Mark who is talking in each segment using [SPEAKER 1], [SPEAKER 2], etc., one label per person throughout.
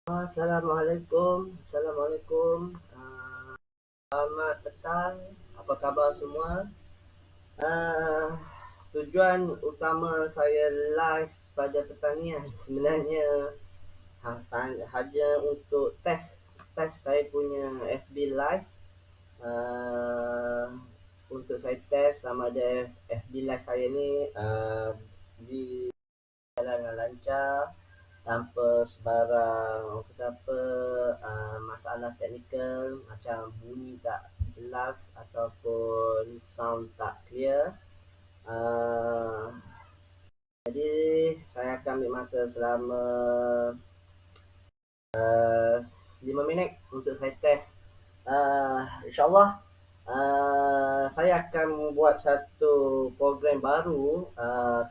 [SPEAKER 1] Assalamualaikum. Selamat petang. Apa khabar semua? Ah, Tujuan utama saya live pada petang ni sebenarnya hanya untuk test saya punya FB live. Ah, untuk saya test sama ada FB live saya ni di jalan dengan lancar tanpa sebarang kata apa masalah teknikal macam bunyi tak jelas ataupun sound tak clear. Uh, jadi saya akan ambil masa selama uh, 5 minit untuk saya test. InsyaAllah saya akan membuat satu program baru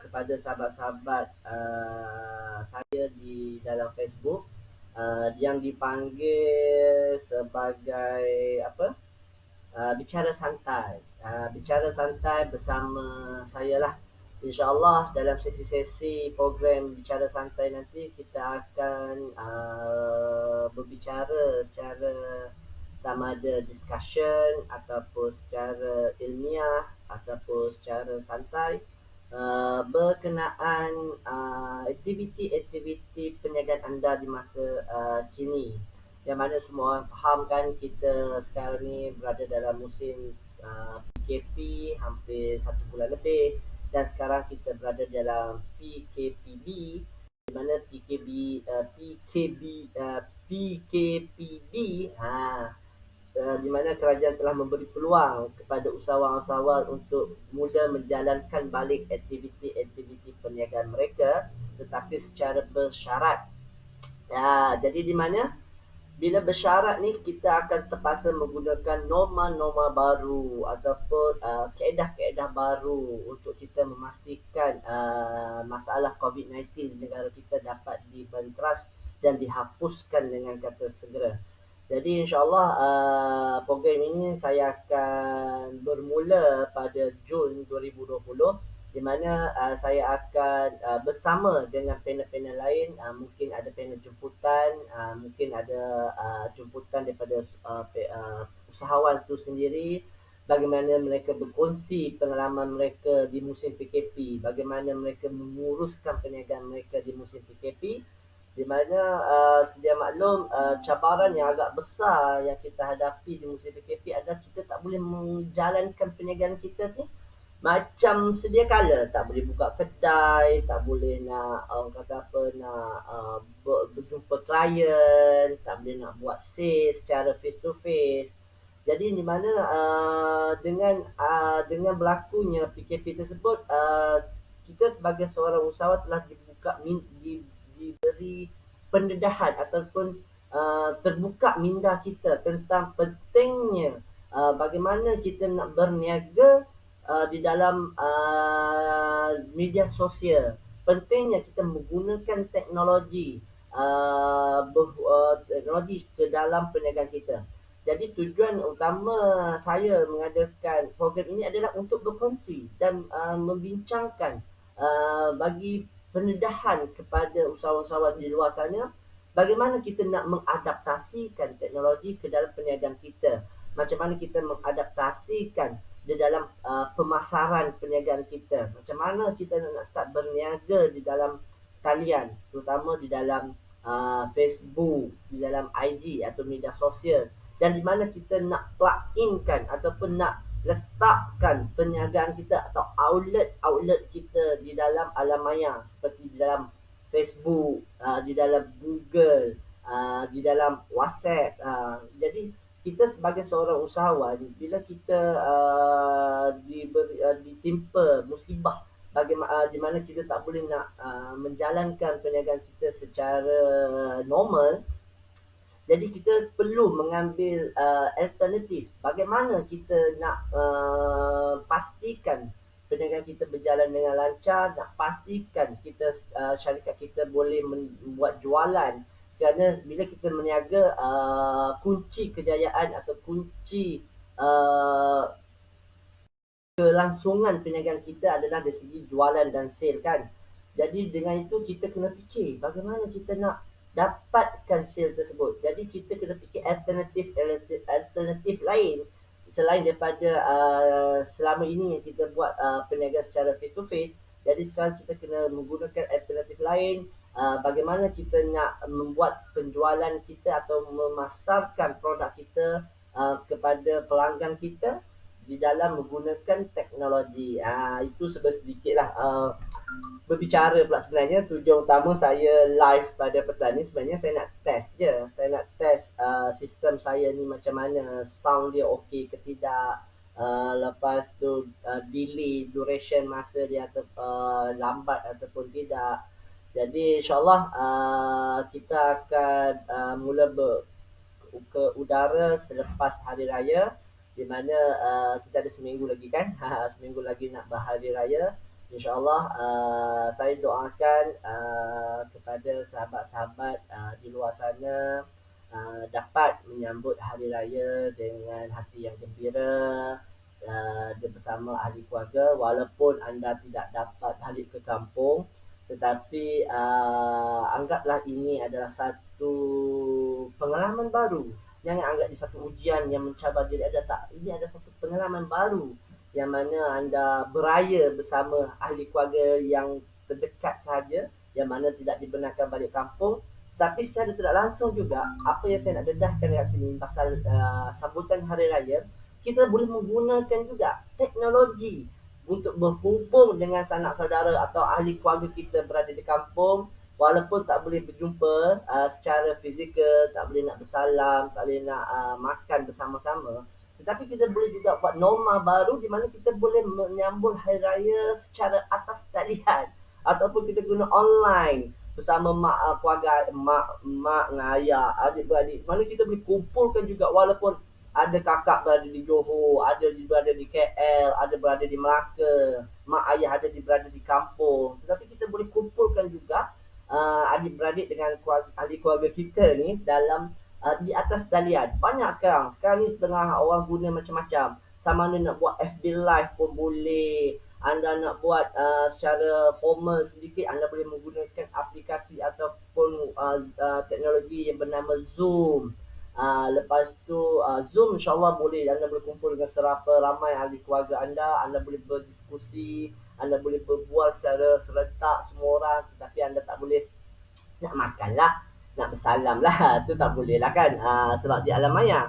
[SPEAKER 1] kepada sahabat-sahabat saya di dalam Facebook yang dipanggil sebagai apa? Bicara santai. Bicara santai bersama saya lah. InsyaAllah dalam sesi-sesi program bicara santai nanti kita akan berbicara secara sama ada discussion ataupun secara ilmiah ataupun secara santai berkenaan aktiviti-aktiviti perniagaan anda di masa kini, yang mana semua orang faham kan kita sekarang ni berada dalam musim PKP hampir 1 bulan lebih, dan sekarang kita berada dalam PKPB, di mana PKPB di mana kerajaan telah memberi peluang kepada usahawan-usahawan untuk mula menjalankan balik aktiviti-aktiviti perniagaan mereka, tetapi secara bersyarat. Jadi di mana bila bersyarat ni kita akan terpaksa menggunakan norma-norma baru ataupun kaedah-kaedah baru untuk kita memastikan masalah COVID-19 di negara kita dapat dibenteras dan dihapuskan dengan kata segera. Jadi insyaAllah program ini saya akan bermula pada Jun 2020, di mana saya akan bersama dengan panel-panel lain. Mungkin ada panel jemputan, mungkin ada jemputan daripada usahawan itu sendiri, bagaimana mereka berkongsi pengalaman mereka di musim PKP, bagaimana mereka menguruskan perniagaan mereka di musim PKP, di mana sedia maklum cabaran yang agak besar yang kita hadapi di musim PKP adalah kita tak boleh menjalankan perniagaan kita ni macam sedia kala. Tak boleh buka kedai, tak boleh nak orang kata apa, nak berjumpa klien, tak boleh nak buat sales secara face to face. Jadi di mana dengan berlakunya PKP tersebut, kita sebagai seorang usahawan telah diberi pendedahan ataupun terbuka minda kita tentang pentingnya bagaimana kita nak berniaga di dalam media sosial. Pentingnya kita menggunakan teknologi teknologi ke dalam perniagaan kita. Jadi tujuan utama saya mengadakan program ini adalah untuk berkongsi dan membincangkan bagi pendedahan kepada usahawan-usahawan di luar sana, bagaimana kita nak mengadaptasikan teknologi ke dalam perniagaan kita, macam mana kita mengadaptasikan di dalam pemasaran perniagaan kita, macam mana kita nak start berniaga di dalam talian, terutama di dalam Facebook, di dalam IG atau media sosial, dan di mana kita nak plug inkan ataupun nak letakkan perniagaan kita atau outlet kita di dalam alam maya, seperti di dalam Facebook, di dalam Google, di dalam WhatsApp. Jadi kita sebagai seorang usahawan, bila kita ditimpa musibah di mana kita tak boleh nak menjalankan perniagaan kita secara normal, jadi kita perlu mengambil alternatif bagaimana kita nak pastikan perniagaan kita berjalan dengan lancar, nak pastikan kita syarikat kita boleh membuat jualan. Kerana bila kita berniaga, kunci kejayaan atau kunci kelangsungan perniagaan kita adalah dari segi jualan dan sale kan. Jadi dengan itu kita kena fikir bagaimana kita nak dapatkan sale tersebut. Jadi kita kena fikir alternatif lain selain daripada selama ini yang kita buat perniagaan secara face to face. Jadi sekarang kita kena menggunakan alternatif lain, bagaimana kita nak membuat penjualan kita atau memasarkan produk kita kepada pelanggan kita di dalam menggunakan teknologi. Itu sedikitlah berbicara pula sebenarnya. Tujuan utama saya live pada petang ni sebenarnya saya nak test je. Saya nak test sistem saya ni macam mana, sound dia okey ke tidak. Lepas tu delay, duration masa dia atau lambat ataupun tidak. Jadi insyaAllah kita akan mula ke udara selepas hari raya, di mana kita ada seminggu lagi kan. Seminggu lagi nak berhari raya. InsyaAllah saya doakan kepada sahabat-sahabat di luar sana dapat menyambut hari raya dengan hati yang gembira bersama ahli keluarga, walaupun anda tidak dapat balik ke kampung, tetapi anggaplah ini adalah satu pengalaman baru. Jangan anggap ini satu ujian yang mencabar diri anda, tak. Ini adalah satu pengalaman baru yang mana anda beraya bersama ahli keluarga yang terdekat sahaja, yang mana tidak dibenarkan balik kampung. Tapi secara tidak langsung juga, apa yang saya nak dedahkan dekat sini pasal sambutan hari raya, kita boleh menggunakan juga teknologi untuk berhubung dengan sanak saudara atau ahli keluarga kita berada di kampung, walaupun tak boleh berjumpa secara fizikal, tak boleh nak bersalam, tak boleh nak makan bersama-sama, tetapi kita boleh juga buat norma baru di mana kita boleh menyambut hari raya secara atas talian ataupun kita guna online bersama keluarga, mak dengan ayah, adik-beradik, mana kita boleh kumpulkan juga, walaupun ada kakak berada di Johor, ada berada di KL, ada berada di Melaka, mak ayah ada berada di kampung, tetapi kita boleh kumpulkan juga adik-beradik dengan ahli keluarga kita ni dalam di atas talian. Banyak sekarang ni setengah orang guna macam-macam. Sama ada nak buat FB live pun boleh, anda nak buat secara formal sedikit, anda boleh menggunakan aplikasi ataupun teknologi yang bernama Zoom. Lepas tu Zoom insyaAllah boleh, anda boleh kumpul dengan serapa ramai ahli keluarga anda boleh berdiskusi, anda boleh berbual secara serentak semua orang, tetapi anda tak boleh nak makan lah, nak bersalam lah, tu tak boleh lah kan, sebab di alam maya.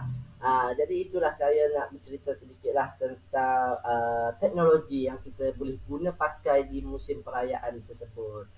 [SPEAKER 1] Jadi itulah saya nak bercerita sedikit lah tentang teknologi yang kita boleh guna pakai di musim perayaan tersebut.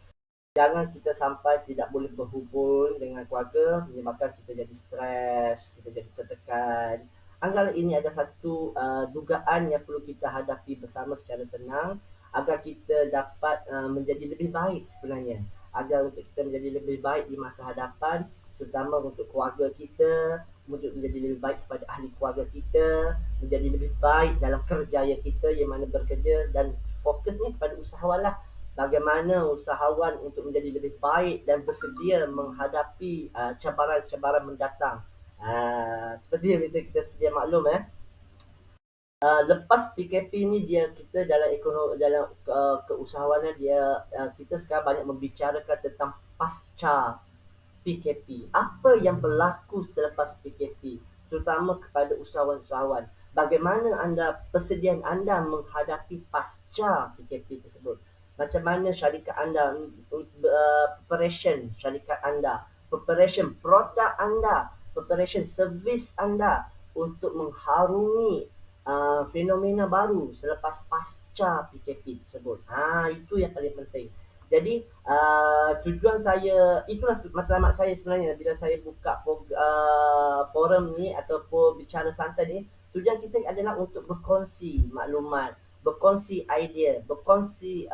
[SPEAKER 1] Jangan kita sampai tidak boleh berhubung dengan keluarga, menyebabkan kita jadi stres, kita jadi tertekan. Anggaplah ini ada satu dugaan yang perlu kita hadapi bersama secara tenang agar kita dapat menjadi lebih baik sebenarnya. Agar untuk kita menjadi lebih baik di masa hadapan, terutama untuk keluarga kita, untuk menjadi lebih baik kepada ahli keluarga kita, menjadi lebih baik dalam kerjaya kita yang mana bekerja, dan fokusnya kepada usahawan lah. Bagaimana usahawan untuk menjadi lebih baik dan bersedia menghadapi cabaran-cabaran mendatang. Seperti yang kita sedia maklum lepas PKP ni dia kita dalam ekonomi, dalam keusahawanan dia, kita sekarang banyak membicarakan tentang pasca PKP. Apa yang berlaku selepas PKP, terutama kepada usahawan-usahawan. Bagaimana persediaan anda menghadapi pasca PKP tersebut? Macam mana syarikat anda, preparation syarikat anda, preparation produk anda, preparation servis anda untuk mengharungi fenomena baru selepas pasca PKP tersebut. Itu yang paling penting. Jadi tujuan saya, itulah matlamat saya sebenarnya bila saya buka forum ni ataupun bicara santai ni. Tujuan kita adalah untuk berkongsi maklumat, berkongsi idea, berkongsi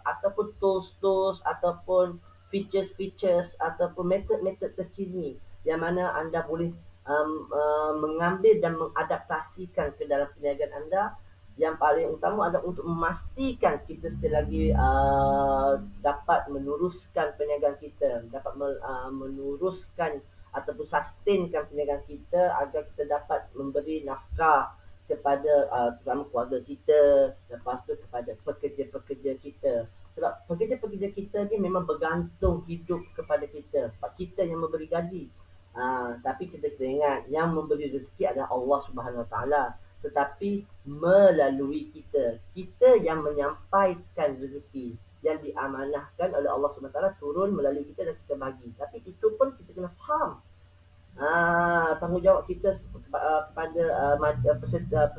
[SPEAKER 1] ataupun tools-tools ataupun features-features ataupun metod-metod terkini yang mana anda boleh mengambil dan mengadaptasikan ke dalam perniagaan anda. Yang paling utama adalah untuk memastikan kita sekali lagi dapat meneruskan perniagaan kita, dapat meneruskan ataupun sustainkan perniagaan kita agar kita dapat memberi nafkah kepada terutama keluarga kita, lepas tu kepada pekerja-pekerja kita. Sebab pekerja-pekerja kita ni memang bergantung hidup kepada kita sebab kita yang memberi gaji. Tapi kita kena ingat yang memberi rezeki adalah Allah Subhanahu Wa Taala, tetapi melalui kita yang menyampaikan rezeki yang diamanahkan oleh Allah Subhanahu Wa Taala turun melalui kita dan kita bagi. Tapi itu pun kita kena faham tanggungjawab kita kepada peserta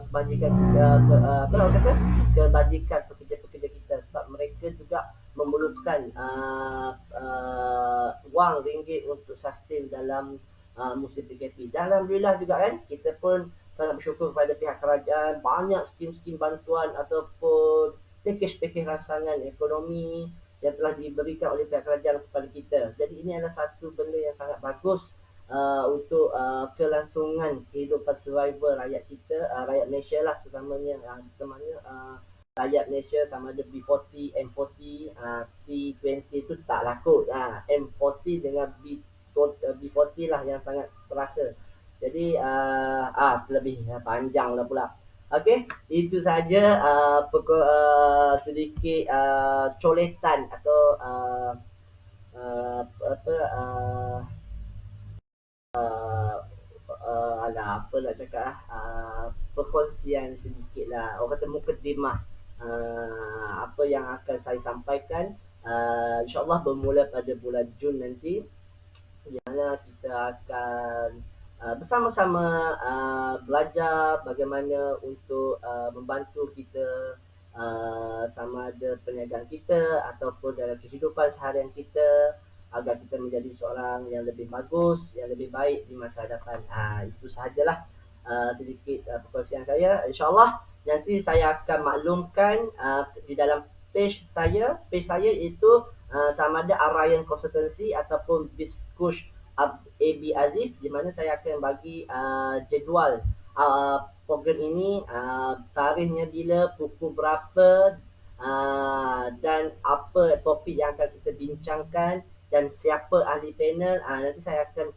[SPEAKER 1] kebajikan apa orang kata kebajikan pekerja-pekerja kita sebab mereka juga memerlukan wang ringgit untuk sustain dalam musim PKP. Dan alhamdulillah juga kan kita pun sangat bersyukur kepada pihak kerajaan, banyak skim-skim bantuan ataupun pakej-pakej rancangan ekonomi yang telah diberikan oleh pihak kerajaan kepada kita. Jadi ini adalah satu benda yang sangat bagus untuk kelangsungan kehidupan survival rakyat kita, rakyat Malaysia lah terutamanya, rakyat Malaysia sama ada B40, M40, T20 tu tak laku. M40 dengan B40 lah yang sangat terasa. Jadi terlebih panjang lah pula. Okey, itu saja sedikit coletan atau apa apa nak cakap perkongsian sedikit lah, orang kata mukadimah apa yang akan saya sampaikan. InsyaAllah bermula pada bulan Jun nanti, di mana kita akan bersama-sama belajar bagaimana untuk membantu kita sama ada perniagaan kita ataupun dalam kehidupan seharian kita agar kita menjadi seorang yang lebih bagus, yang lebih baik di masa hadapan. Itu sahajalah sedikit perkongsian saya. InsyaAllah nanti saya akan maklumkan di dalam page saya. Page saya itu sama ada Arayan Consultancy ataupun Biskush AB Aziz, di mana saya akan bagi jadual program ini, tarikhnya bila, pukul berapa, dan apa topik yang akan kita bincangkan dan siapa ahli panel. Nanti saya akan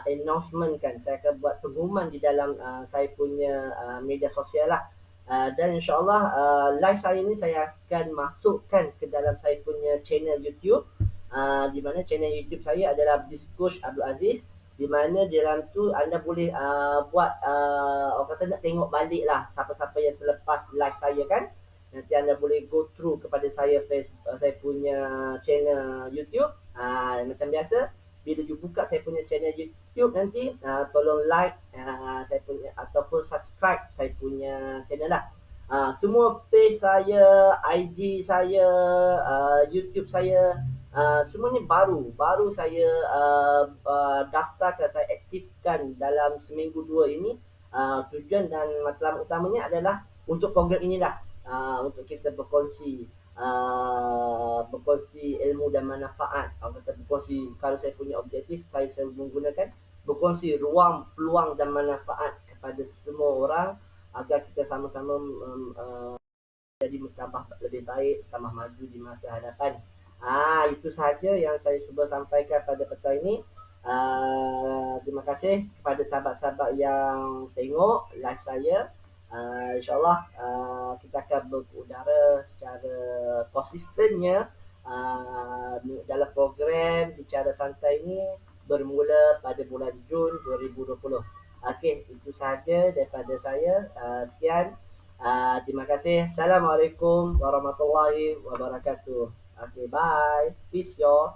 [SPEAKER 1] announcementkan, saya akan buat pengumuman di dalam saya punya media sosial lah. Dan insyaAllah live saya ni saya akan masukkan ke dalam saya punya channel YouTube, di mana channel YouTube saya adalah Biskush Abdul Aziz, di mana di dalam tu anda boleh buat orang kata nak tengok balik lah siapa-siapa yang terlepas live saya kan. Nanti anda boleh go through kepada saya punya channel YouTube. Macam biasa, bila you buka saya punya channel YouTube nanti, tolong like saya punya ataupun subscribe saya punya channel lah. Semua page saya, IG saya, YouTube saya, semuanya baru saya daftarkan, saya aktifkan dalam seminggu 2 ini. Tujuan dan matlamat utamanya adalah untuk program inilah, untuk kita berkongsi ilmu dan manfaat. Berkongsi, kalau saya punya objektif, saya selalu menggunakan berkongsi ruang, peluang dan manfaat kepada semua orang agar kita sama-sama jadi tambah lebih baik, tambah maju di masa hadapan. Itu sahaja yang saya cuba sampaikan pada petang ini. Terima kasih kepada sahabat-sahabat yang tengok live saya. InsyaAllah kita akan berudara secara konsistennya dalam program Bicara Santai ini bermula pada bulan Jun 2020. Okey, itu sahaja daripada saya. Sekian. Terima kasih. Assalamualaikum warahmatullahi wabarakatuh. Okay, bye. Peace, y'all.